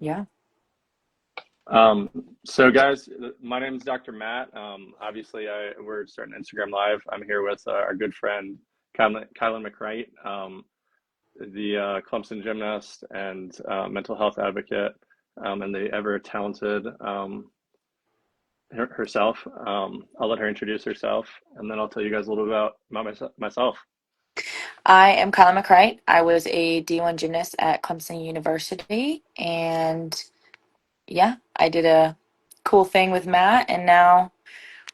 Yeah. Um, so guys, my name is Dr. Matt. Obviously, we're starting Instagram Live. I'm here with our good friend Kylan McCright, the Clemson gymnast and mental health advocate, and the ever talented herself. I'll let her introduce herself, and then I'll tell you guys a little bit about myself. I am Kyla McCright. I was a D1 gymnast at Clemson University. And yeah, I did a cool thing with Matt. And now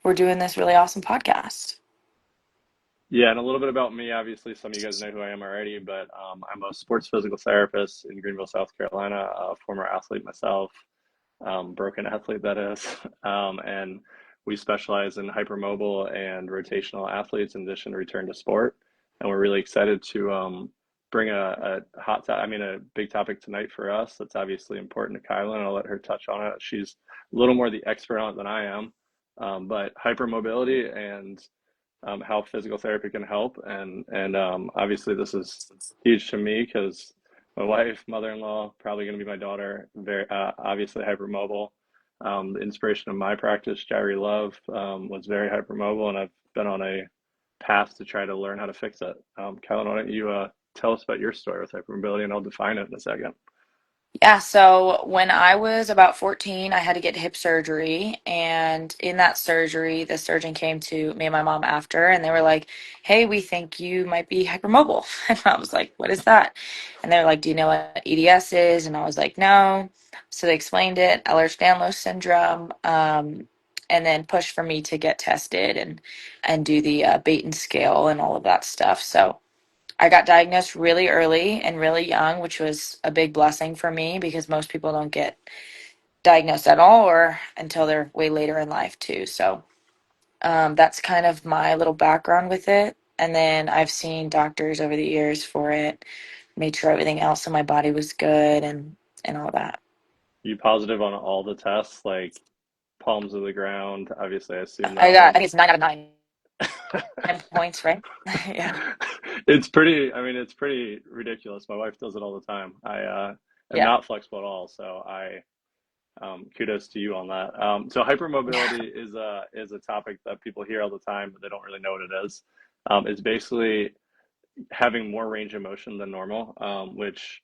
we're doing this really awesome podcast. Yeah, and a little bit about me. Obviously, some of you guys know who I am already, but I'm a sports physical therapist in Greenville, South Carolina, a former athlete myself, broken athlete that is. And we specialize in hypermobile and rotational athletes in addition to return to sport. And we're really excited to bring a big topic tonight for us that's obviously important to Kyla, and I'll let her touch on it. She's a little more the expert on it than I am, but hypermobility and how physical therapy can help. And obviously, this is huge to me because my wife, mother-in-law, probably going to be my daughter, very obviously hypermobile. The inspiration of my practice, Jerry Love, was very hypermobile, and I've been on a path to try to learn how to fix it. Kellen, why don't you tell us about your story with hypermobility, and I'll define it in a second. Yeah, so when I was about 14, I had to get hip surgery. And in that surgery, the surgeon came to me and my mom after, and they were like, "Hey, we think you might be hypermobile." And I was like, "What is that?" And they're like, "Do you know what EDS is?" And I was like, "No." So they explained it, Ehlers-Danlos syndrome, and then pushed for me to get tested and do the Baton scale and all of that stuff. So I got diagnosed really early and really young, which was a big blessing for me because most people don't get diagnosed at all or until they're way later in life, too. So that's kind of my little background with it. And then I've seen doctors over the years for it, made sure everything else in my body was good and all that. You positive on all the tests, like palms of the ground? Obviously, I assume I that got, I one. think it's 9 out of 9 points, right? Yeah. It's pretty, I mean, it's pretty ridiculous. My wife does it all the time. I am Yeah. not flexible at all, so I kudos to you on that. So hypermobility is a topic that people hear all the time, but they don't really know what it is. It's basically having more range of motion than normal, which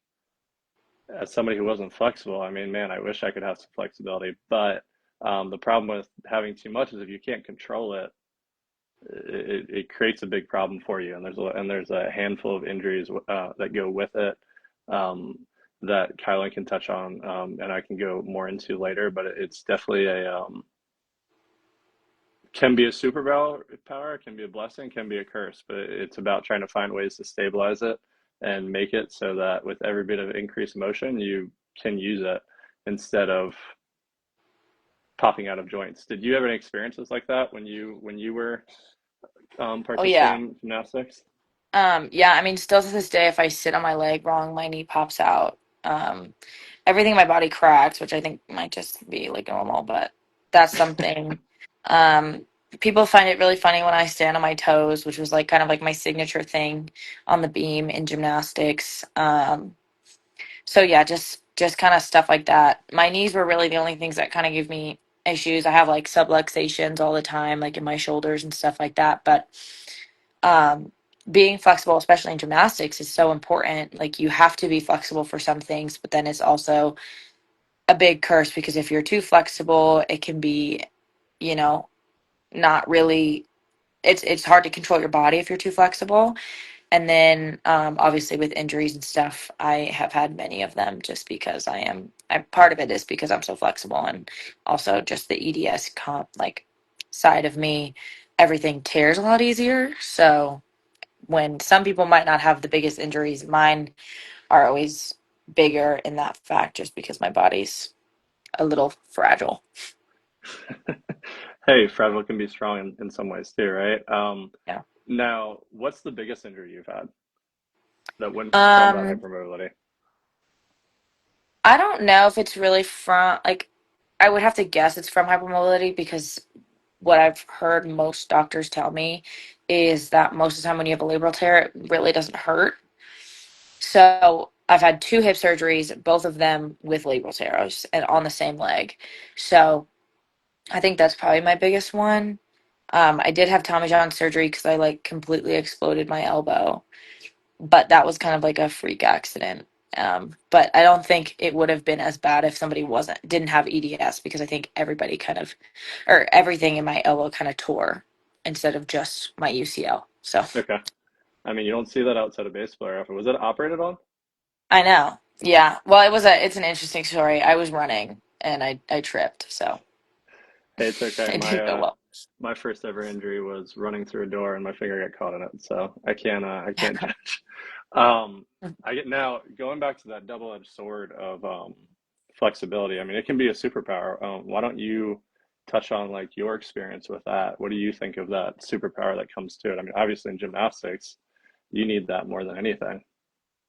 as somebody who wasn't flexible, I mean, man, I wish I could have some flexibility. But the problem with having too much is if you can't control it, it creates a big problem for you. And there's a handful of injuries that go with it um, that Kylan can touch on, and I can go more into later. But it's definitely a can be a superpower, power, can be a blessing, can be a curse. But it's about trying to find ways to stabilize it and make it so that with every bit of increased motion, you can use it instead of popping out of joints. Did you have any experiences like that when you were Oh, yeah. participating in gymnastics? Yeah, I mean, still to this day, if I sit on my leg wrong, my knee pops out. Everything in my body cracks, which I think might just be like normal, but that's something. Um, People find it really funny when I stand on my toes, which was like kind of like my signature thing on the beam in gymnastics. So yeah, just kind of stuff like that. My knees were really the only things that kind of give me issues. I have like subluxations all the time, like in my shoulders and stuff like that, but um, being flexible, especially in gymnastics, is so important. Like you have to be flexible for some things, but then it's also a big curse because if you're too flexible, it can be, you know, not really. It's hard to control your body if you're too flexible. And then obviously with injuries and stuff, I have had many of them just because I am. I part of it is because I'm so flexible, and also just the EDS comp like side of me, everything tears a lot easier. So when some people might not have the biggest injuries, mine are always bigger in that fact just because my body's a little fragile. Hey, fragile can be strong in some ways too, right? Yeah. Now, what's the biggest injury you've had that went from that Um, hypermobility? I don't know if it's really from like I would have to guess it's from hypermobility because what I've heard most doctors tell me is that most of the time when you have a labral tear, it really doesn't hurt. So I've had two hip surgeries, both of them with labral tears and on the same leg. So I think that's probably my biggest one. I did have Tommy John surgery because I like completely exploded my elbow, but that was kind of like a freak accident. But I don't think it would have been as bad if somebody didn't have EDS because I think everybody kind of, or everything in my elbow kind of tore instead of just my UCL. So Okay. I mean, you don't see that outside of baseball very often. Was it operated on? I know. Yeah. Well, it's an interesting story. I was running and I tripped, so Hey, it's okay. it didn't go well. My first ever injury was running through a door and my finger got caught in it, so I can't judge. Um, I get now going back to that double-edged sword of flexibility. I mean, it can be a superpower. Why don't you touch on like your experience with that? What do you think of that superpower that comes to it? I mean, obviously in gymnastics, you need that more than anything.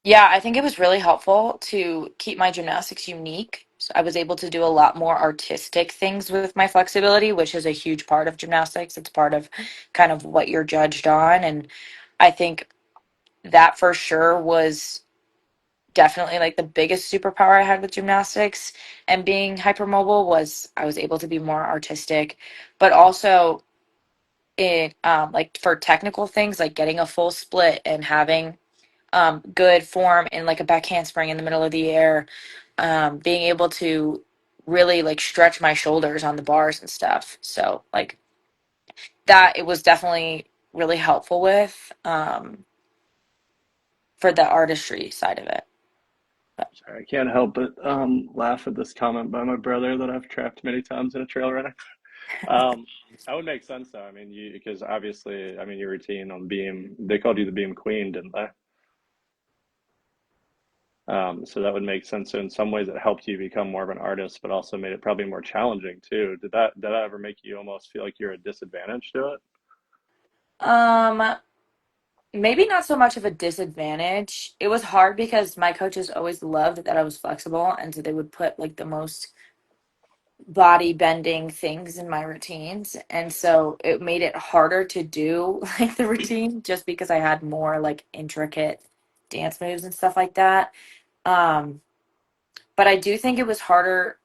Yeah, I think it was really helpful to keep my gymnastics unique. So I was able to do a lot more artistic things with my flexibility, which is a huge part of gymnastics. It's part of kind of what you're judged on. And I think that for sure was definitely like the biggest superpower I had with gymnastics and being hypermobile was I was able to be more artistic, but also it like for technical things like getting a full split and having good form in like a back handspring in the middle of the air, being able to really like stretch my shoulders on the bars and stuff. So like that, it was definitely really helpful with for the artistry side of it. But, Sorry, I can't help but laugh at this comment by my brother that I've trapped many times in a trail running. Um, that would make sense though. I mean, you because obviously, I mean, your routine on beam, they called you the beam queen, didn't they? So that would make sense. So in some ways, it helped you become more of an artist, but also made it probably more challenging too. Did that ever make you almost feel like you're a disadvantage to it? um, maybe not so much of a disadvantage. It was hard because my coaches always loved that I was flexible, and so they would put like the most body bending things in my routines, and so it made it harder to do like the routine just because I had more like intricate dance moves and stuff like that. um but I do think it was harder,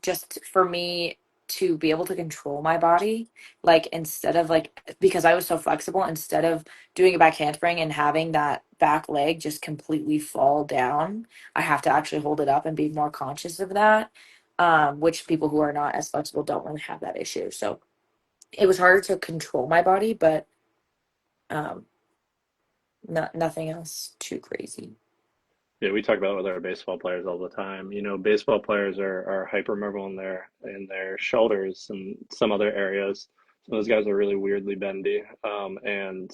just for me to be able to control my body, like instead of like, because I was so flexible, instead of doing a back handspring and having that back leg just completely fall down, I have to actually hold it up and be more conscious of that, which people who are not as flexible don't really have that issue. So it was harder to control my body, but um nothing else too crazy. Yeah, we talk about it with our baseball players all the time. You know, baseball players are hypermobile in their shoulders and some other areas. Some of those guys are really weirdly bendy, and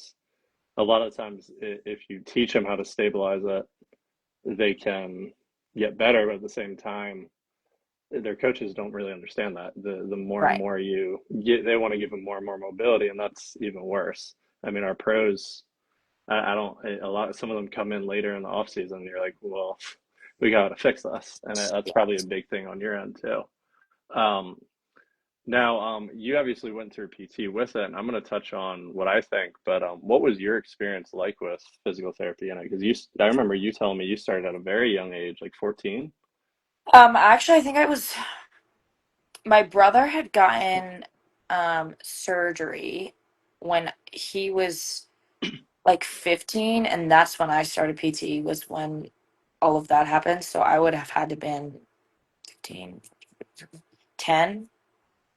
a lot of times, if you teach them how to stabilize it, they can get better. But at the same time, their coaches don't really understand that. The more and Right. more you get, they want to give them more and more mobility, and that's even worse. I mean, our pros, I don't, a lot, some of them come in later in the off season, and you're like, well, we got to fix this, and that's Yeah. probably a big thing on your end too. Um, you obviously went through PT with it, and I'm going to touch on what I think. But what was your experience like with physical therapy in it? Because I remember you telling me you started at a very young age, like 14. Actually, I think I was my brother had gotten surgery when he was like 15, and that's when I started PT, was when all of that happened. So I would have had to been 15, 10.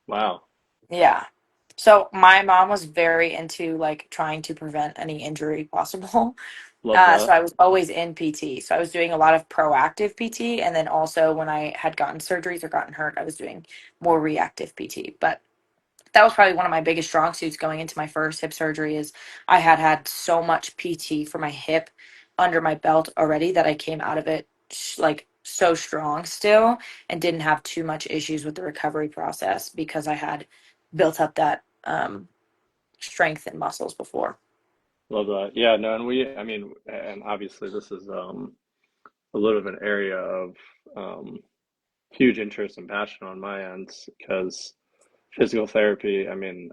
Wow, Yeah. So my mom was very into like trying to prevent any injury possible. love So that. I was always in PT. So I was doing a lot of proactive PT, and then also when I had gotten surgeries or gotten hurt, I was doing more reactive PT. But that was probably one of my biggest strong suits going into my first hip surgery is I had had so much PT for my hip under my belt already that I came out of it like so strong still and didn't have too much issues with the recovery process because I had built up that strength and muscles before. Love that. Yeah, no, and I mean, and obviously this is a little of an area of um, huge interest and passion on my end because physical therapy. I mean,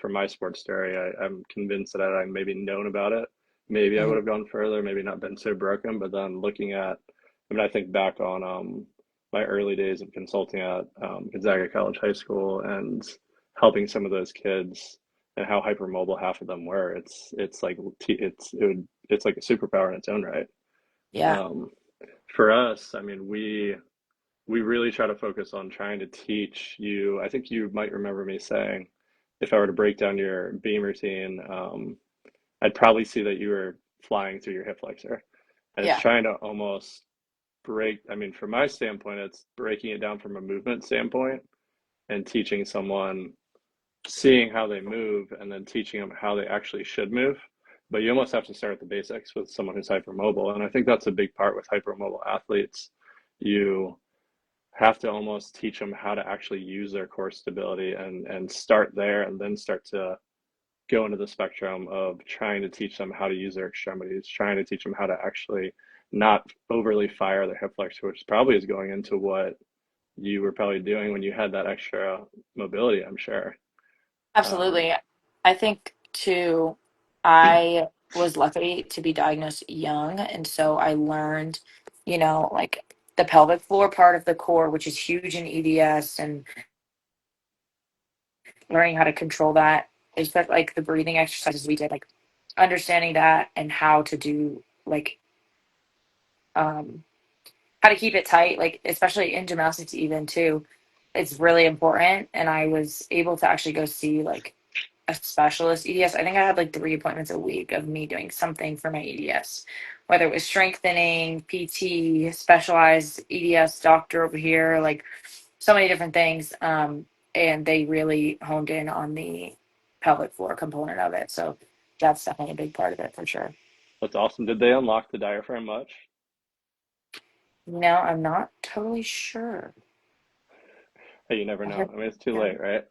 for my sports story, I'm convinced that I maybe known about it maybe I would Mhm. have gone further, maybe not been so broken. But then looking at, I mean, I think back on my early days of consulting at Gonzaga College High School and helping some of those kids and how hypermobile half of them were. It's like it's like a superpower in its own right. Yeah, Um, for us, I mean, we really try to focus on trying to teach you. I think you might remember me saying, if I were to break down your beam routine, I'd probably see that you were flying through your hip flexor. And it's yeah, trying to almost break, I mean, from my standpoint, it's breaking it down from a movement standpoint and teaching someone, seeing how they move, and then teaching them how they actually should move. But you almost have to start at the basics with someone who's hypermobile. And I think that's a big part with hypermobile athletes. You have to almost teach them how to actually use their core stability and start there and then start to go into the spectrum of trying to teach them how to use their extremities, trying to teach them how to actually not overly fire their hip flexor, which probably is going into what you were probably doing when you had that extra mobility, I'm sure. Um, absolutely. I think too, I was lucky to be diagnosed young, and so I learned, like the pelvic floor part of the core, which is huge in EDS, and learning how to control that, especially like the breathing exercises we did, like understanding that and how to do like um how to keep it tight, like especially in gymnastics even too. It's really important. And I was able to actually go see like a specialist EDS. I think I had like 3 appointments a week of me doing something for my EDS, whether it was strengthening, PT, specialized EDS doctor over here, like so many different things. And they really honed in on the pelvic floor component of it. So that's definitely a big part of it for sure. that's awesome. Did they unlock the diaphragm much? No, I'm not totally sure. Hey, you never I know. heard, I mean, it's too yeah. late, right?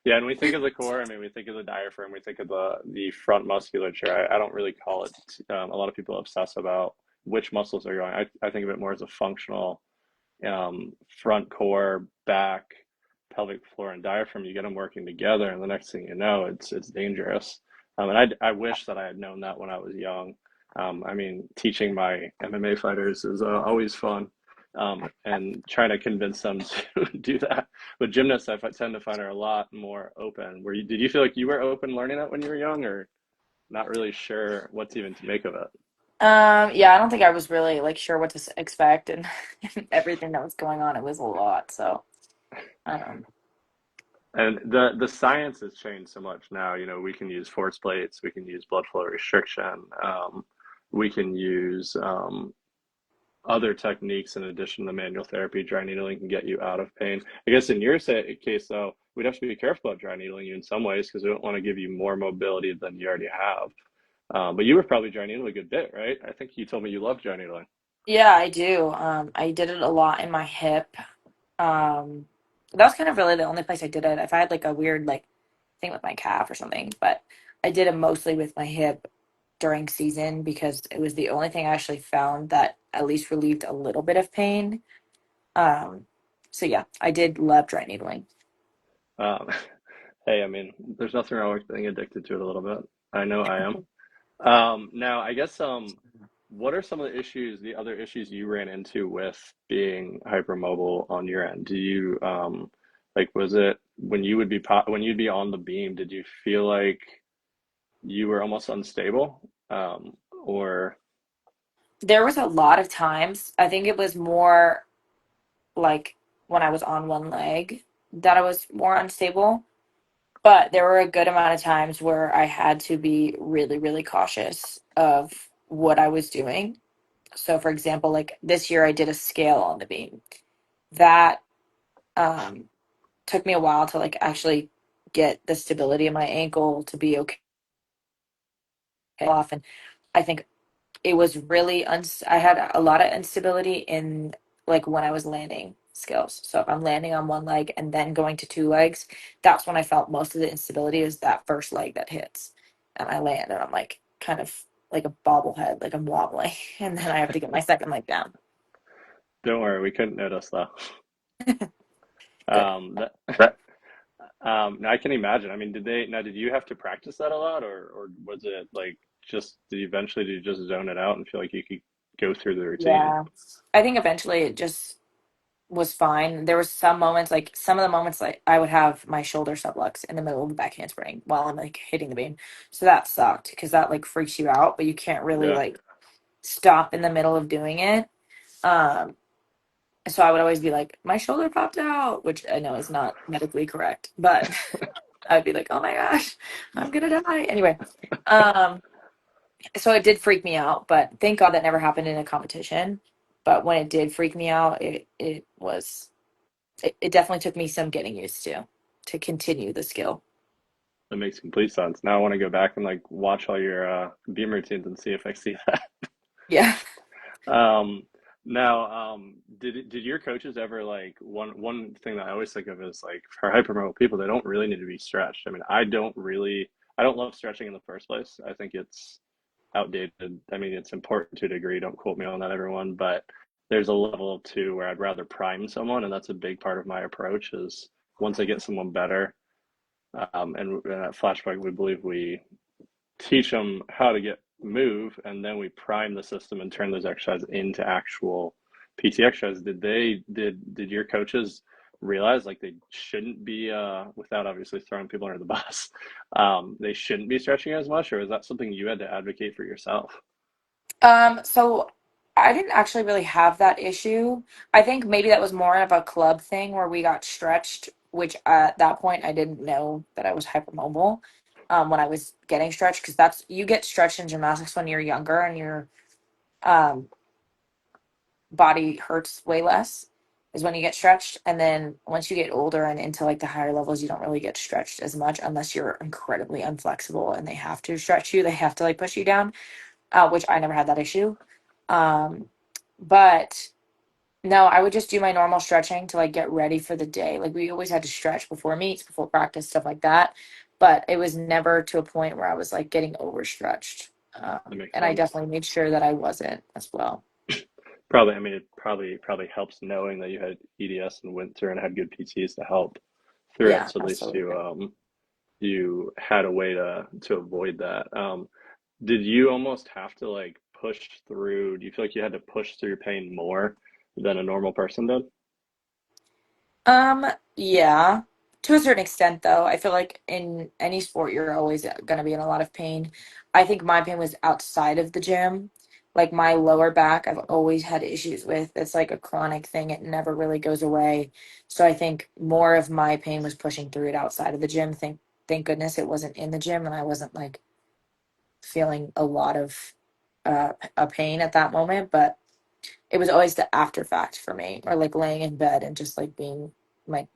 Yeah, and we think of the core. I mean, we think of the diaphragm. We think of the front musculature. I don't really call it. A lot of people obsess about which muscles are going. I think of it more as a functional front core, back, pelvic floor, and diaphragm. You get them working together, and the next thing you know, it's dangerous. And I wish that I had known that when I was young. I mean, teaching my MMA fighters is always fun, and trying to convince them to do that. But gymnasts, I tend to find are a lot more open. Did you feel like you were open learning that when you were young, or not really sure what's even to make of it? Yeah, I don't think I was really like sure what to expect and, and everything that was going on. It was a lot. So, um, And the science has changed so much now. You know, we can use force plates, we can use blood flow restriction, we can use other techniques in addition to manual therapy. Dry needling can get you out of pain. I guess in your case, though, we'd have to be careful about dry needling you in some ways because we don't want to give you more mobility than you already have. But you were probably dry needling a good bit, right? I think you told me you love dry needling. yeah, I do. I did it a lot in my hip. Um, that was kind of really the only place I did it. If I had like a weird like thing with my calf or something, but I did it mostly with my hip during season because it was the only thing I actually found that at least relieved a little bit of pain. Um, so yeah, I did love dry needling. Um, hey, I mean, there's nothing wrong with being addicted to it a little bit. I know I am. Now, I guess what are some of the other issues you ran into with being hypermobile on your end? Do you like was it when you would be when you'd be on the beam, did you feel like you were almost unstable? Or There was a lot of times, I think it was more like when I was on one leg that I was more unstable. But there were a good amount of times where I had to be really, really cautious of what I was doing. So, for example, like this year, I did a scale on the beam. That um, took me a while to like actually get the stability of my ankle to be okay off. And I think it was really I had a lot of instability in like when I was landing skills. So if I'm landing on one leg and then going to two legs, that's when I felt most of the instability is that first leg that hits. And I land and I'm like kind of like a bobblehead, like I'm wobbling. And then I have to get my second leg down. don't worry, we couldn't notice though. Good. That, I can imagine. I mean, did you have to practice that a lot, or was it like did you eventually did you just zone it out and feel like you could go through the routine? Yeah. I think eventually it just was fine. There was some moments, like some of the moments, like I would have my shoulder sublux in the middle of the back handspring while I'm like hitting the beam. So that sucked because that like freaks you out, but you can't really Yeah, like stop in the middle of doing it. Um, so I would always be like, my shoulder popped out, which I know is not medically correct, but I would be like, oh my gosh, I'm gonna die. Anyway, um, so it did freak me out, but thank God that never happened in a competition. But when it did freak me out, it definitely took me some getting used to continue the skill. that makes complete sense. Now I want to go back and like watch all your beam routines and see if I see that. Yeah. Um, now, did your coaches ever like one thing that I always think of is like for hypermobile people, they don't really need to be stretched. I mean, I don't love stretching in the first place. I think it's outdated. I mean, it's important to a degree. Don't quote me on that, everyone, but there's a level too where I'd rather prime someone, and that's a big part of my approach. Is once I get someone better, and at Flashback, we believe we teach them how to get move, and then we prime the system and turn those exercises into actual PT exercises. Did your coaches realize like they shouldn't be without obviously throwing people under the bus, they shouldn't be stretching as much, or is that something you had to advocate for yourself? So I didn't actually really have that issue. I think maybe that was more of a club thing where we got stretched, which at that point I didn't know that I was hypermobile when I was getting stretched because that's you get stretched in gymnastics when you're younger and your um, body hurts way less is when you get stretched. And then once you get older and into like the higher levels, you don't really get stretched as much unless you're incredibly unflexible and they have to stretch you. They have to like push you down, which I never had that issue. Um, but no, I would just do my normal stretching to like get ready for the day. Like we always had to stretch before meets, before practice, stuff like that. But it was never to a point where I was like getting overstretched. That makes And I sense. definitely made sure that I wasn't as well. Probably, I mean, it probably helps knowing that you had EDS and went through and had good PTs to help through it. Yeah, So at least absolutely. you had a way to avoid that. Did you almost have to like push through? Do you feel like you had to push through pain more than a normal person did? Um, yeah, to a certain extent, though. I feel like in any sport, you're always going to be in a lot of pain. I think my pain was outside of the gym. Like my lower back, I've always had issues with. It's like a chronic thing. It never really goes away. So I think more of my pain was pushing through it outside of the gym. Thank goodness it wasn't in the gym and I wasn't like feeling a lot of a pain at that moment, but it was always the after fact for me, or like laying in bed and just like being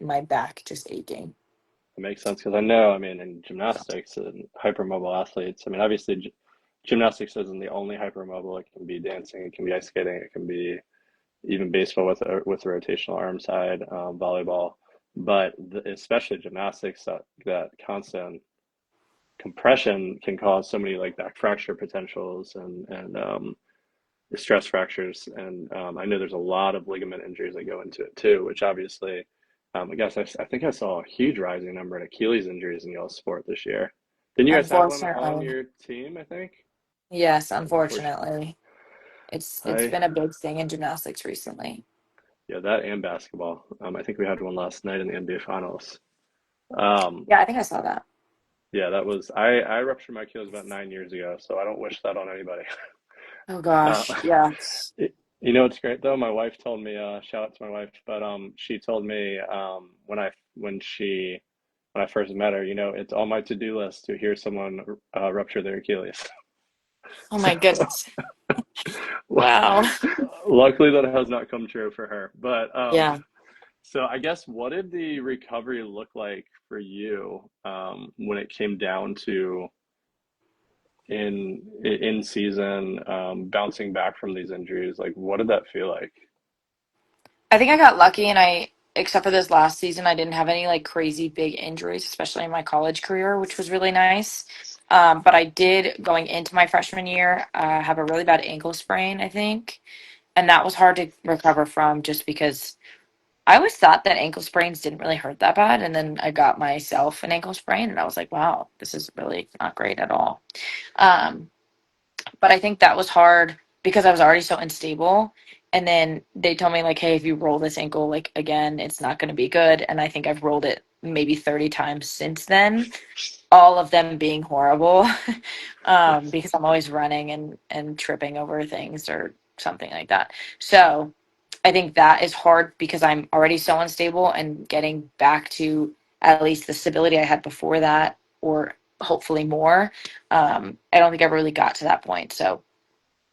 my back just aching. It makes sense because I know, I mean, in gymnastics and hypermobile athletes, I mean, obviously, gymnastics isn't the only hypermobile. It can be dancing, it can be ice skating, it can be even baseball with the rotational arm side, volleyball, but especially gymnastics, that constant compression can cause so many like back fracture potentials and stress fractures. And I know there's a lot of ligament injuries that go into it too, which obviously, I guess I think I saw a huge rising number in Achilles injuries in y'all's sport this year. Didn't you guys have one on Unfortunately, your team? I think. yes, Unfortunately, unfortunately, it's I been a big thing in gymnastics recently. yeah, that and basketball. I think we had one last night in the NBA Finals. Um, Yeah, I think I saw that. yeah, that was I ruptured my Achilles about 9 years ago, so I don't wish that on anybody. Oh Uh, gosh, yeah. you know, it's great though. My wife told me, shout out to my wife, but she told me when I first met her, you know, it's on my to-do list to hear someone rupture their Achilles. Oh So my goodness. Wow. luckily that has not come true for her. But Yeah. so I guess what did the recovery look like for you when it came down to in season bouncing back from these injuries? Like, what did that feel like? I think I got lucky and except for this last season, I didn't have any like crazy big injuries, especially in my college career, which was really nice. But I did going into my freshman year, have a really bad ankle sprain, I think. And that was hard to recover from just because I always thought that ankle sprains didn't really hurt that bad. And then I got myself an ankle sprain and I was like, wow, this is really not great at all. Um, But I think that was hard because I was already so unstable. And then they told me like, hey, if you roll this ankle like again, it's not going to be good. And I think I've rolled it maybe 30 times since then, all of them being horrible. Because I'm always running and tripping over things or something like that. So I think that is hard because I'm already so unstable, and getting back to at least the stability I had before that, or hopefully more. I don't think I ever really got to that point. So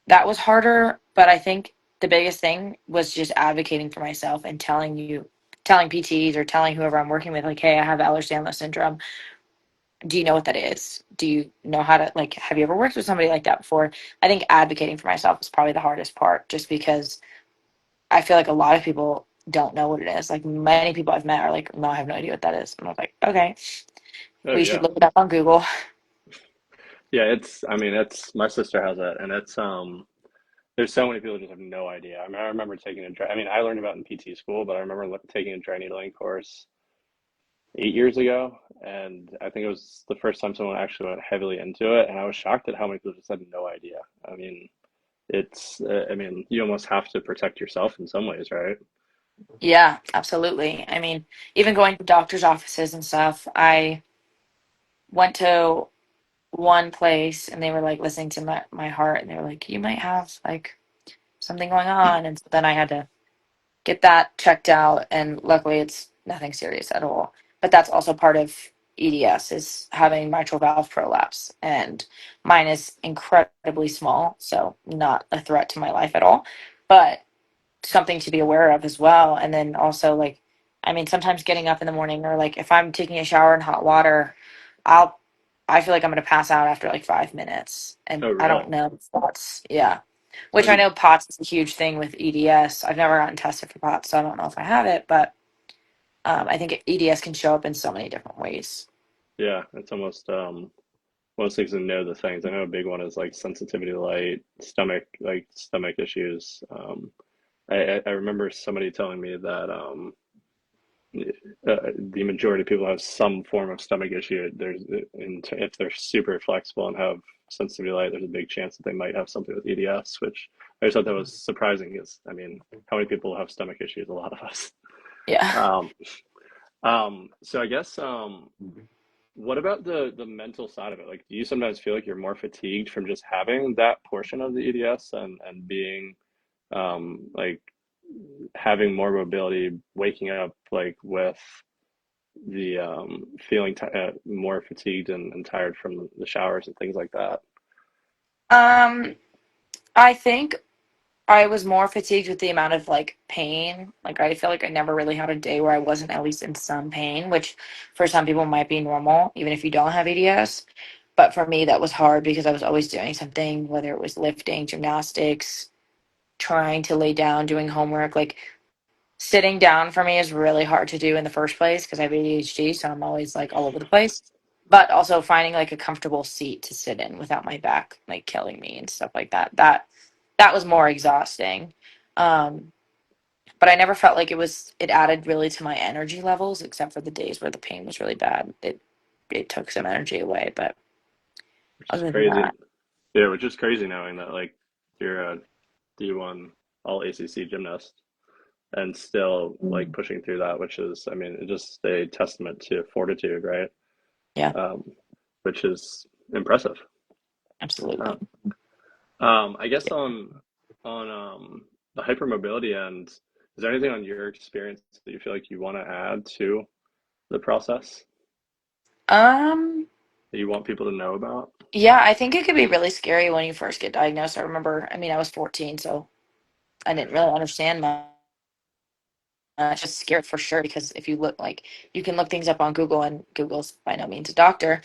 that was harder. But I think the biggest thing was just advocating for myself and telling PTs or telling whoever I'm working with, like, hey, I have Ehlers-Danlos syndrome. Do you know what that is? Do you know how to, like, have you ever worked with somebody like that before? I think advocating for myself is probably the hardest part, just because I feel like a lot of people don't know what it is. Like, many people I've met are like, no, I have no idea what that is. And I was like, okay, Oh we should yeah. look it up on Google. Yeah, I mean, it's my sister has it, and there's so many people who just have no idea. I mean, I remember taking I mean, I learned about it in PT school, but I remember taking a dry needling course 8 years ago, and I think it was the first time someone actually went heavily into it, and I was shocked at how many people just had no idea. I mean, I mean, you almost have to protect yourself in some ways, right? Yeah, absolutely. I mean, even going to doctor's offices and stuff, I went to one place and they were like listening to my heart, and they were like, you might have like something going on. And so then I had to get that checked out, and luckily it's nothing serious at all. But that's also part of EDS, is having mitral valve prolapse, and mine is incredibly small, so not a threat to my life at all, but something to be aware of as well. And then also, like, I mean, sometimes getting up in the morning, or like if I'm taking a shower in hot water, I'll I feel like I'm gonna pass out after like 5 minutes, and Oh, I really? don't know if that's, yeah. Which Have I you? know POTS is a huge thing with EDS. I've never gotten tested for POTS, so I don't know if I have it, but I think EDS can show up in so many different ways. Yeah, it's almost one of those things to know the things. I know a big one is like sensitivity to light, stomach issues. I remember somebody telling me that the majority of people have some form of stomach issue. If they're super flexible and have sensitivity to light, there's a big chance that they might have something with EDS, which I just thought that was surprising. Is I mean, how many people have stomach issues? A lot of us. Yeah. Um, so I guess what about the mental side of it? Like, do you sometimes feel like you're more fatigued from just having that portion of the EDS and being like having more mobility, waking up like with the feeling more fatigued and tired from the showers and things like that? Um, I think I was more fatigued with the amount of like pain. Like, I feel like I never really had a day where I wasn't at least in some pain, which for some people might be normal, even if you don't have EDS. But for me, that was hard because I was always doing something, whether it was lifting, gymnastics, trying to lay down, doing homework. Like, sitting down for me is really hard to do in the first place because I have ADHD, so I'm always like all over the place. But also finding like a comfortable seat to sit in without my back like killing me and stuff like that. That was more exhausting. Um, but I never felt like it added really to my energy levels, except for the days where the pain was really bad. It took some energy away, but Which is other than crazy. that, Yeah, which is crazy knowing that like you're a D1 all ACC gymnast and still like mm, pushing through that, which is, I mean, it's just a testament to fortitude, right? yeah, Um, which is impressive. Uh, absolutely. I guess on the hypermobility end, is there anything on your experience that you feel like you want to add to the process Um, that you want people to know about? yeah, I think it could be really scary when you first get diagnosed. I remember, I mean, I was 14, so I didn't really understand much. Just scared for sure, because if you look, like, you can look things up on Google, and Google's by no means a doctor,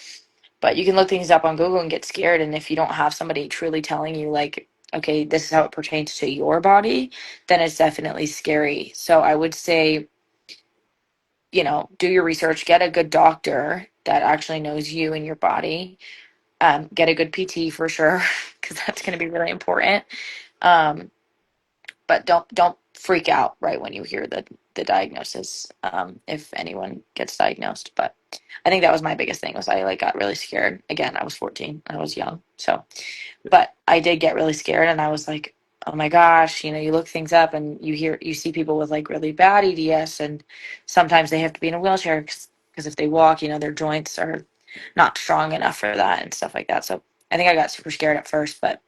but you can look things up on Google and get scared. And if you don't have somebody truly telling you, like, okay, this is how it pertains to your body, then it's definitely scary. So I would say, do your research, get a good doctor that actually knows you and your body. Get a good PT for sure, because that's going to be really important. Um, but don't freak out right when you hear the diagnosis, if anyone gets diagnosed. But I think that was my biggest thing was I like got really scared. Again, I was 14. I was young. So, but I did get really scared and I was like, oh my gosh, you look things up and you see people with like really bad EDS and sometimes they have to be in a wheelchair because if they walk, their joints are not strong enough for that and stuff like that. So I think I got super scared at first, but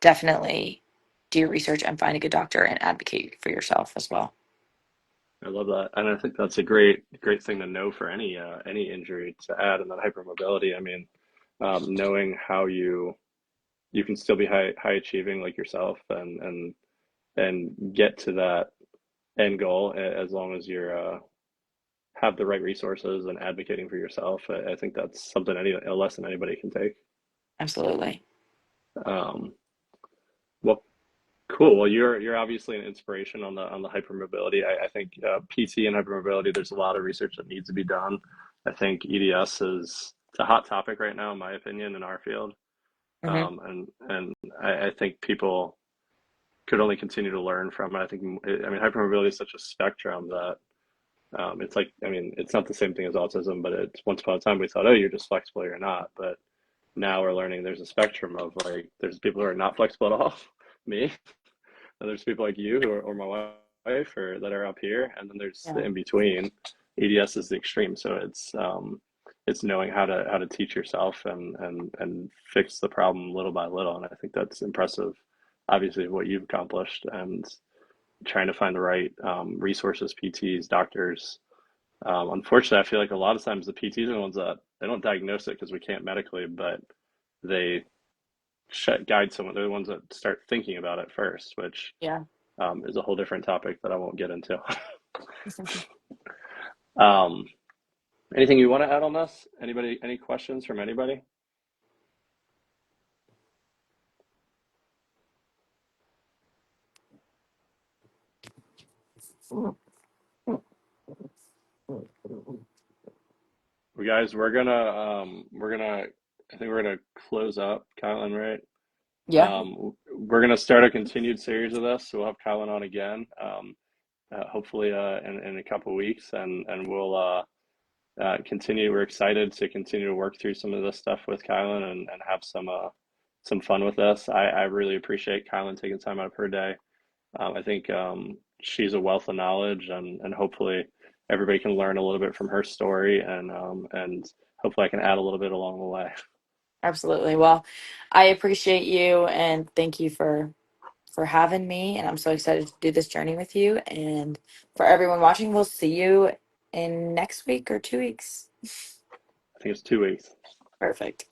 definitely do your research and find a good doctor and advocate for yourself as well. I love that, and I think that's a great thing to know for any injury to add, and then hypermobility. I mean, knowing how you can still be high achieving like yourself, and get to that end goal as long as you're have the right resources and advocating for yourself. I think that's something a lesson anybody can take. Absolutely. Um, well, cool. Well, you're obviously an inspiration on the hypermobility. I think PT and hypermobility. There's a lot of research that needs to be done. I think EDS is it's a hot topic right now, in my opinion, in our field. Hmm. And I think people could only continue to learn from it. I mean, hypermobility is such a spectrum that it's like, I mean, it's not the same thing as autism, but it's once upon a time we thought, oh, you're just flexible, you're not. But now we're learning there's a spectrum of like, there's people who are not flexible at all, me, and there's people like you or my wife or that are up here, and then there's the Yeah, in between. EDS is the extreme, so it's knowing how to teach yourself and fix the problem little by little, and I think that's impressive. Obviously, what you've accomplished and trying to find the right resources, PTs, doctors. Unfortunately, I feel like a lot of times the PTs are the ones that they don't diagnose it because we can't medically, but they guide someone. They're the ones that start thinking about it first, which yeah. is a whole different topic that I won't get into. um, anything you want to add on this? Anybody? Any questions from anybody? Well, guys, we're gonna I think we're gonna close up, Kylan, right? Yeah, We're gonna start a continued series of this, so we'll have Kylan on again, hopefully in a couple weeks, and we'll continue. We're excited to continue to work through some of this stuff with Kylan and have some fun with this. I really appreciate Kylan taking time out of her day. I think she's a wealth of knowledge, and hopefully everybody can learn a little bit from her story, and hopefully I can add a little bit along the way. absolutely. Well, I appreciate you and thank you for having me. And I'm so excited to do this journey with you. And for everyone watching, we'll see you in next week or 2 weeks. I think it's 2 weeks. Perfect.